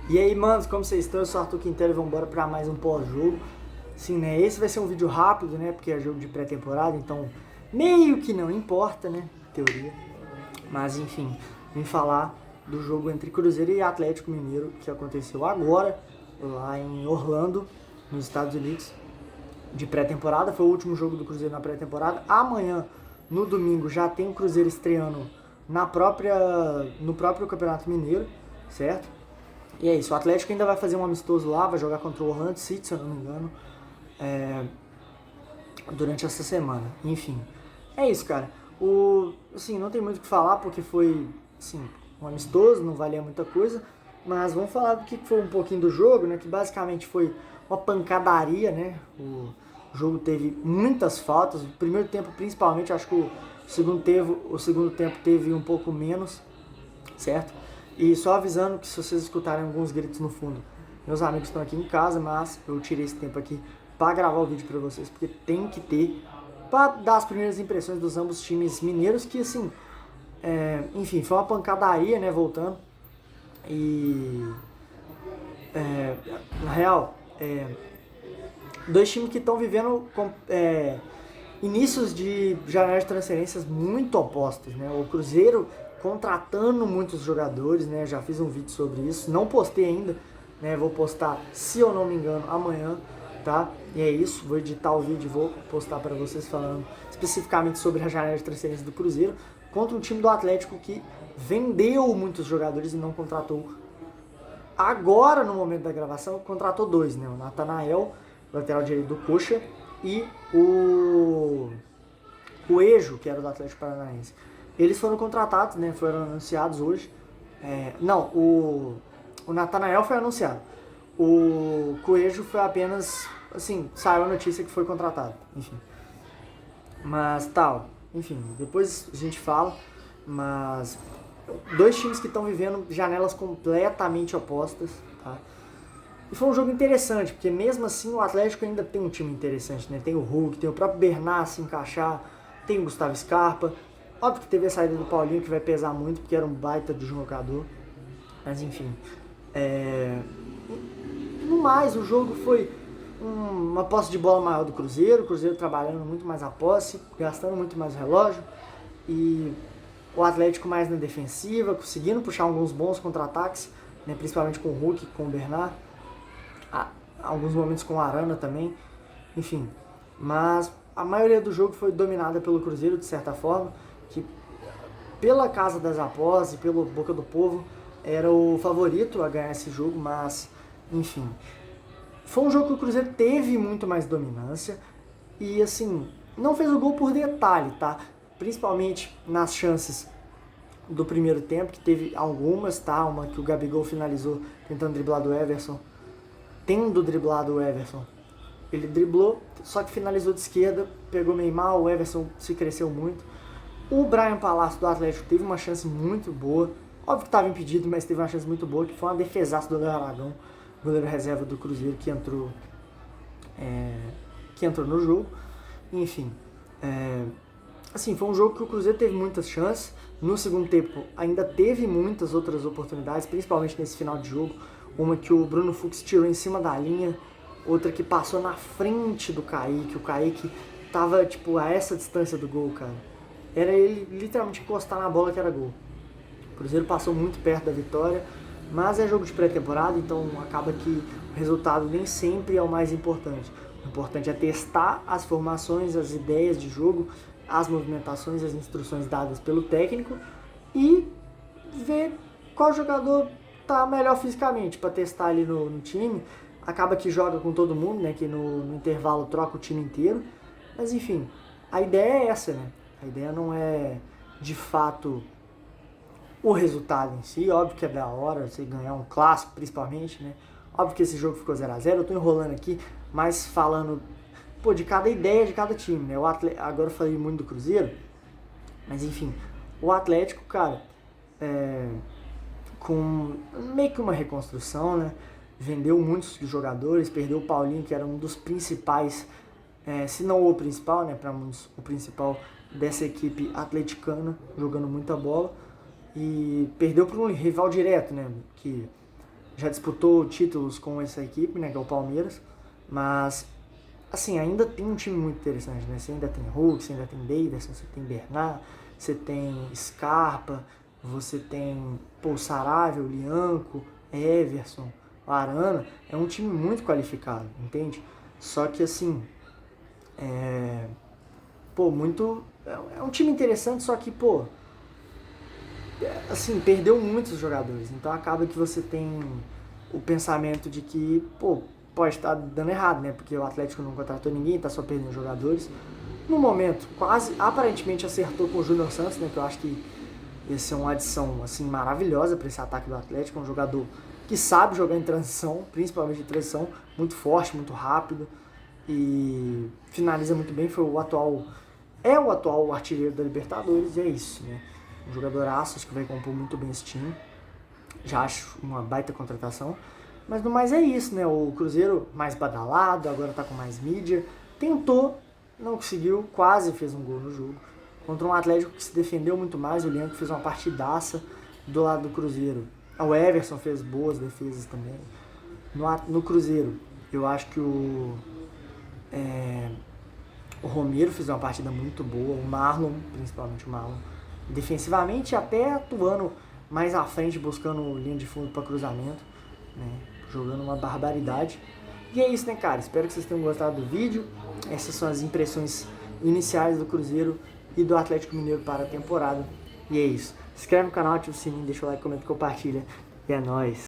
E aí, manos, como vocês estão? Eu sou o Arthur Quintero e vamos embora para mais um pós-jogo. Sim, né? Esse vai ser um vídeo rápido, né? Porque é jogo de pré-temporada, então meio que não importa, né? Teoria. Mas enfim, vim falar do jogo entre Cruzeiro e Atlético Mineiro que aconteceu agora, lá em Orlando, nos Estados Unidos, de pré-temporada. Foi o último jogo do Cruzeiro na pré-temporada. Amanhã, no domingo, já tem o Cruzeiro estreando no próprio Campeonato Mineiro, certo? E é isso, o Atlético ainda vai fazer um amistoso lá, vai jogar contra o Orlando City, se eu não me engano, durante essa semana. Enfim, é isso, cara. Assim, não tem muito o que falar porque foi, assim, um amistoso, não valia muita coisa, mas vamos falar do que foi um pouquinho do jogo, né, que basicamente foi uma pancadaria, né, o jogo teve muitas faltas, o primeiro tempo principalmente, acho que o segundo tempo teve um pouco menos, certo? E só avisando que se vocês escutarem alguns gritos no fundo, meus amigos estão aqui em casa, mas eu tirei esse tempo aqui para gravar o vídeo para vocês, porque tem que ter, para dar as primeiras impressões dos ambos times mineiros, que assim, enfim, foi uma pancadaria, né, voltando. E, na real, dois times que estão vivendo inícios de janela de transferências muito opostos, né? O Cruzeiro contratando muitos jogadores, né? Já fiz um vídeo sobre isso, não postei ainda, né? Vou postar, se eu não me engano, amanhã, tá? E é isso, vou editar o vídeo e vou postar para vocês falando especificamente sobre a janela de transferências do Cruzeiro contra um time do Atlético que vendeu muitos jogadores e não contratou. Agora, no momento da gravação, contratou dois, né? O Natanael, lateral direito do Coxa, e o Coelho, que era do Atlético Paranaense. Eles foram contratados, né? Foram anunciados hoje. Não, o Natanael foi anunciado. O Coelho foi apenas, assim, saiu a notícia que foi contratado. Enfim. Mas tal, enfim, depois a gente fala. Mas dois times que estão vivendo janelas completamente opostas, tá? E foi um jogo interessante, porque mesmo assim o Atlético ainda tem um time interessante, né? Tem o Hulk, tem o próprio Bernard se encaixar, tem o Gustavo Scarpa. Óbvio que teve a saída do Paulinho, que vai pesar muito, porque era um baita de jogador. Mas enfim. No mais, o jogo foi uma posse de bola maior do Cruzeiro, o Cruzeiro trabalhando muito mais a posse, gastando muito mais relógio. E o Atlético mais na defensiva, conseguindo puxar alguns bons contra-ataques, né? Principalmente com o Hulk, com o Bernard. Alguns momentos com o Arana também, enfim. Mas a maioria do jogo foi dominada pelo Cruzeiro, de certa forma, que pela casa das apostas e pela boca do povo era o favorito a ganhar esse jogo, mas enfim. Foi um jogo que o Cruzeiro teve muito mais dominância e assim, não fez o gol por detalhe, tá? Principalmente nas chances do primeiro tempo, que teve algumas, tá? Uma que o Gabigol finalizou tentando driblar do Everson, tendo driblado o Everson. Ele driblou, só que finalizou de esquerda, pegou meio mal, o Everson se cresceu muito. O Brian Palácio do Atlético teve uma chance muito boa, óbvio que estava impedido, mas teve uma chance muito boa, que foi uma defesaça do Léo Aragão, goleiro reserva do Cruzeiro, que entrou no jogo. Enfim, assim, foi um jogo que o Cruzeiro teve muitas chances. No segundo tempo ainda teve muitas outras oportunidades, principalmente nesse final de jogo. Uma que o Bruno Fux tirou em cima da linha, outra que passou na frente do Kaique. O Kaique tava, tipo, a essa distância do gol, cara. Era ele literalmente encostar na bola que era gol. O Cruzeiro passou muito perto da vitória, mas é jogo de pré-temporada, então acaba que o resultado nem sempre é o mais importante. O importante é testar as formações, as ideias de jogo, as movimentações, as instruções dadas pelo técnico e ver qual jogador tá melhor fisicamente para testar ali no time. Acaba que joga com todo mundo, né? Que no intervalo troca o time inteiro. Mas enfim, a ideia é essa, né? A ideia não é de fato o resultado em si. Óbvio que é da hora você ganhar um clássico, principalmente, né? Óbvio que esse jogo ficou 0x0. Eu tô enrolando aqui, mas falando de cada ideia de cada time, né? Agora eu falei muito do Cruzeiro, mas enfim, o Atlético, cara, com meio que uma reconstrução, né? Vendeu muitos jogadores, perdeu o Paulinho, que era um dos principais, se não o principal, né? Para muitos, o principal dessa equipe atleticana, jogando muita bola. E perdeu para um rival direto, né? Que já disputou títulos com essa equipe, né, que é o Palmeiras, mas assim, ainda tem um time muito interessante, né? Você ainda tem Hulk, você ainda tem Davidson, você tem Bernard, você tem Scarpa, você tem o Saravia, o Lianco, Everson, o Arana. É um time muito qualificado, entende? Só que assim, muito... É um time interessante, só que, assim, perdeu muitos jogadores. Então acaba que você tem o pensamento de que, pode estar dando errado, né? Porque o Atlético não contratou ninguém, tá só perdendo jogadores. No momento, aparentemente acertou com o Júnior Santos, né? Que eu acho que ia ser uma adição, assim, maravilhosa para esse ataque do Atlético. Um jogador que sabe jogar em transição, principalmente em transição, muito forte, muito rápido e finaliza muito bem. É o atual artilheiro da Libertadores e é isso, né? Um jogadoraço, acho que vai compor muito bem esse time. Já acho uma baita contratação. Mas no mais é isso, né? O Cruzeiro mais badalado, agora tá com mais mídia. Tentou, não conseguiu, quase fez um gol no jogo. Contra um Atlético que se defendeu muito mais, o Lianco fez uma partidaça do lado do Cruzeiro. O Everson fez boas defesas também. No Cruzeiro, eu acho que o Romero fez uma partida muito boa, o Marlon, principalmente o Marlon, defensivamente até atuando mais à frente, buscando linha de fundo para cruzamento, né? Jogando uma barbaridade. E é isso, né, cara? Espero que vocês tenham gostado do vídeo. Essas são as impressões iniciais do Cruzeiro e do Atlético Mineiro para a temporada. E é isso. Se inscreve no canal, ativa o sininho, deixa o like, comenta e compartilha. E é nóis!